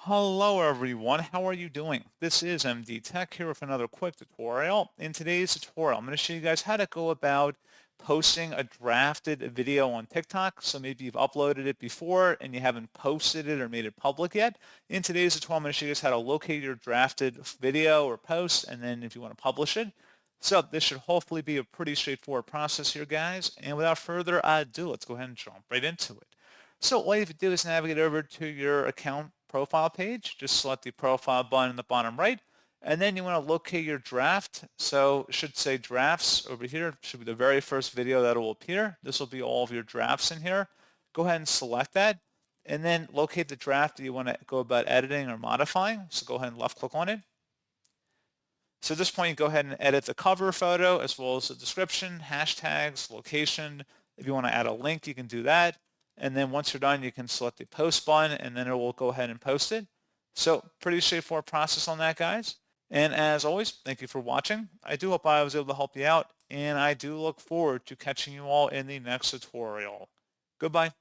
Hello everyone, how are you doing? This is MD Tech here with another quick tutorial. In today's tutorial, I'm going to show you guys how to go about posting a drafted video on TikTok. So maybe you've uploaded it before and you haven't posted it or made it public yet. In today's tutorial, I'm going to show you guys how to locate your drafted video or post, and then if you want to publish it. So this should hopefully be a pretty straightforward process here, guys. And without further ado, let's go ahead and jump right into it. So all you have to do is navigate over to your account profile page. Just select the profile button in the bottom right, and then you want to locate your draft. So it should say drafts over here. It should be the very first video that will appear. This will be all of your drafts in here. Go ahead and select that, and then locate the draft that you want to go about editing or modifying. So go ahead and left click on it. So at this point, you go ahead and edit the cover photo as well as the description, hashtags, location. If you want to add a link, you can do that. And then once you're done, you can select the post button and then it will go ahead and post it. So pretty straightforward process on that, guys. And as always, thank you for watching. I do hope I was able to help you out, and I do look forward to catching you all in the next tutorial. Goodbye.